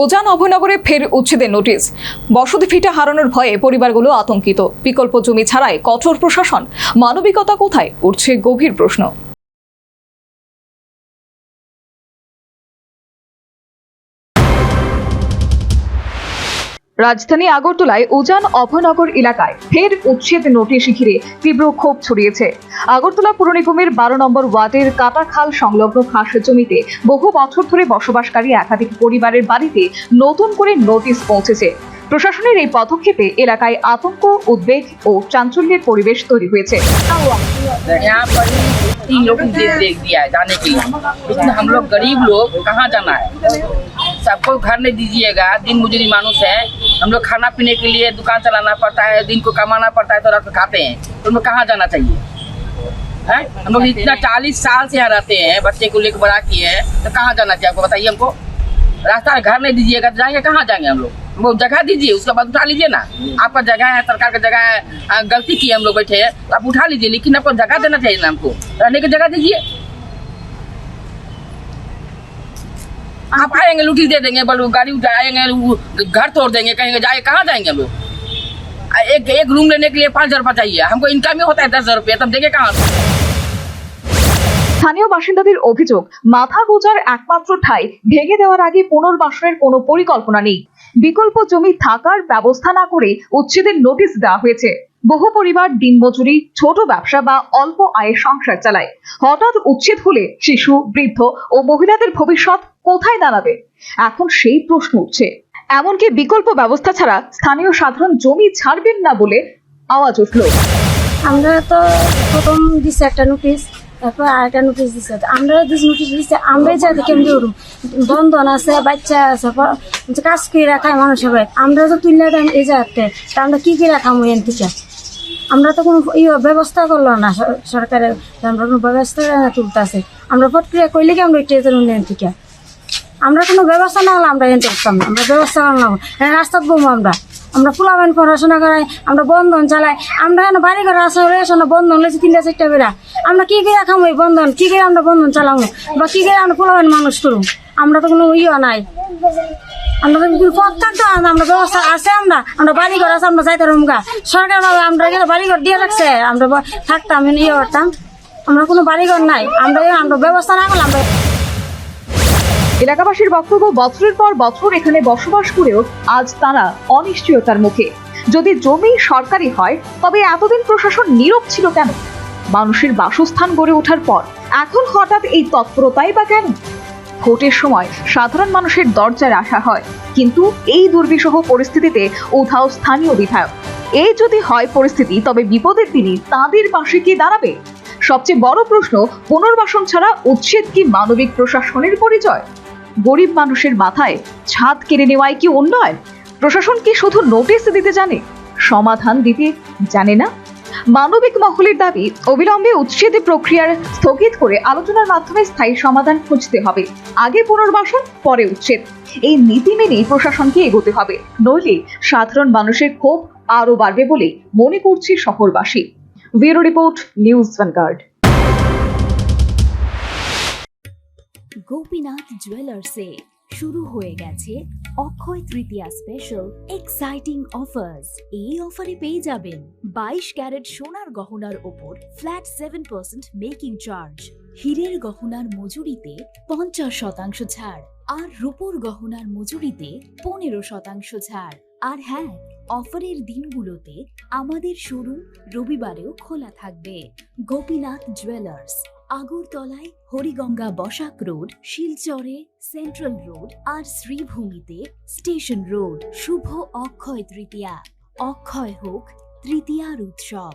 উজান অভয়নগরে ফের উচ্ছেদের নোটিশ। বসতি ভিটা হারানোর ভয়ে পরিবারগুলো আতঙ্কিত। বিকল্প জমি ছাড়াই কঠোর প্রশাসন, মানবিকতা কোথায়, উঠছে গভীর প্রশ্ন। রাজধানী আগরতলায় উজান অভয়নগর এলাকায় ফের উচ্ছেদ নোটিশ ঘিরে তীব্র ক্ষোভ ছড়িয়েছে। আগরতলা পুর নিগমের 12 নম্বর ওয়ার্ডের কাটাখাল সংলগ্ন খাস জমিতে বহু বছর ধরে বসবাসকারী একাধিক পরিবারের বাড়িতে নতুন করে নোটিশ পৌঁছেছে। প্রশাসনের এই পদক্ষেপে এলাকায় আতঙ্ক, উদ্বেগ ও চাঞ্চল্যের পরিবেশ তৈরি হয়েছে। यहाँ पर 3 लोग देख दिया है जाने के लिए, लेकिन हम लोग गरीब लोग कहाँ जाना है? सबको घर नहीं दीजिएगा, दिन मजूरी मानुष है, हम लोग खाना पीने के लिए दुकान चलाना पड़ता है, दिन को कमाना पड़ता है तो रात को खाते हैं, तो हम लोग कहाँ जाना चाहिए है? हम लोग इतना 40 साल से यहाँ रहते हैं, बच्चे को लेकर बड़ा किए हैं, तो कहाँ जाना चाहिए आपको बताइए हमको। रास्ता घर नहीं दीजिएगा तो जाएंगे कहाँ जाएंगे हम लोग? वो जगह दीजिए, उसके बाद उठा लीजिए ना। आपका जगह है, सरकार का जगह है, गलती की हम लोग बैठे हैं तो आप उठा लीजिए, लेकिन आपको जगह देना चाहिए ना, हमको रहने की जगह दीजिए। आप आएंगे लूटी दे देंगे, बल गाड़ी उठाएंगे, घर तोड़ देंगे, कहेंगे जाए कहाँ जाएंगे हम लोग? एक रूम लेने के लिए 5,000 रुपये चाहिए, हमको इनकम ही होता है 10,000 रुपये, तब देंगे कहाँ? স্থানীয় বাসিন্দাদের অভিযোগ, মাথা গোজার একমাত্র ঠাই ভেঙে দেওয়ার আগে পুনর্বাসনের কোনো পরিকল্পনা নেই। বিকল্প জমি থাকার ব্যবস্থা না করে উচ্ছেদের নোটিশ দেওয়া হয়েছে। বহু পরিবার দিনমজুরি, ছোট ব্যবসা বা অল্প আয়ের সংসার চালায়। হঠাৎ উচ্ছেদ হলে শিশু, বৃদ্ধ ও মহিলাদের ভবিষ্যৎ কোথায় দাঁড়াবে? এখন সেই প্রশ্ন উঠছে। এমনকি বিকল্প ব্যবস্থা ছাড়া স্থানীয় সাধারণ জমি ছাড়বেন না বলে আওয়াজ উঠল। আমরা তো প্রথম দিচ্ছে একটা নোটিশ, তারপর আরেকটা নোটিশ দিচ্ছে। আমরা নোটিশ দিচ্ছে, আমরা যাতে কেমনি করুন, বন্ধন আছে, বাচ্চা আছে, কাজ করে রাখায় মানুষ হবে। আমরা তো তুললে দেন এই জায়গাতে, তা আমরা কি করে রাখাম এন থেকে? আমরা তো কোনো ব্যবস্থা করলো না সরকারের, আমরা কোনো ব্যবস্থা তুলতে আছে। আমরা প্রক্রিয়া করলে কি আমরা এটা এন থেকে? আমরা কোনো ব্যবস্থা না হলে আমরা এনতে করতাম না। আমরা ব্যবস্থা করলাম রাস্তা বলবো, আমরা ফুলাবেন পড়াশোনা করাই, আমরা বন্ধন চালাই। আমরা এখন বাড়ি ঘর আসা রয়েছে না, বন্ধন রয়েছে 3-4 বেড়া। আমরা কি করে রাখাম ওই বন্ধন? কি করে আমরা বন্ধন চালাবো বা কি করে আমরা ফুলাবেন মানুষ করুন? আমরা তো কোনো নাই, আমরা তো পথ থাকতো। আমরা ব্যবস্থা আছে, আমরা বাড়ি ঘর আছে, আমরা যাইতে রুমগা সরকার ভাবে আমরা বাড়ি ঘর দিয়ে রাখছে, আমরা থাকতাম করতাম। আমরা কোনো বাড়ি ঘর নাই, আমরা ব্যবস্থা না করলাম। এলাকাবাসীর বক্তব্য, বছরের পর বছর এখানে বসবাস করেও আজ তারা অনিশ্চয়তার মুখে। যদি জমি সরকারি হয় তবে এতদিন প্রশাসন নীরব ছিল কেন? মানুষের বাসস্থান গড়ে ওঠার পর এখন হঠাৎ এই তৎপরতাই বা কেন? ভোটের সময় সাধারণ মানুষের দরজায় আসা হয়, কিন্তু এই দুর্বিষহ পরিস্থিতিতে উধাও স্থানীয় বিধায়ক। এই যদি হয় পরিস্থিতি, তবে বিপদের দিনে তাদের পাশে কে দাঁড়াবে? সবচেয়ে বড় প্রশ্ন, পুনর্বাসন ছাড়া উচ্ছেদ কি মানবিক প্রশাসনের পরিচয়? গরিব মানুষের মাথায় ছাদ কেড়ে নেওয়ায় কি উন্নয়ন? প্রশাসন কি শুধু নোটিশ দিতে জানে, সমাধান দিতে জানে না? মানবিক মহলের দাবি, অবিলম্বে উচ্ছেদ প্রক্রিয়ার স্থগিত করে আলোচনার মাধ্যমে স্থায়ী সমাধান খুঁজতে হবে। আগে পুনর্বাসন, পরে উচ্ছেদ, এই নীতি মেনেই প্রশাসনকে এগোতে হবে। নইলে সাধারণ মানুষের ক্ষোভ আরো বাড়বে বলে মনে করছে শহরবাসী। Bureau report, news Vanguard. Gopinath জুয়েলার্সে শুরু হয়ে গেছে Akshaya Tritiya special exciting offers. এই অফারে পেয়ে যাবেন 22 ক্যারেট সোনার গহনার ওপর ফ্ল্যাট 7% মেকিং চার্জ, হীরের গহনার মজুরিতে 50% ছাড়, আর রূপোর গহনার মজুরিতে 15% ছাড়। আর হ্যাঁ, অফারের দিনগুলোতে আমাদের শোরুম রবিবারেও খোলা থাকবে। গোপীনাথ জুয়েলার্স, আগরতলায় হরিগঙ্গা বসাক রোড, শিলচরে সেন্ট্রাল রোড আর শ্রীভূমিতে স্টেশন রোড। শুভ অক্ষয় তৃতীয়া, অক্ষয় হোক তৃতীয়ার উৎসব।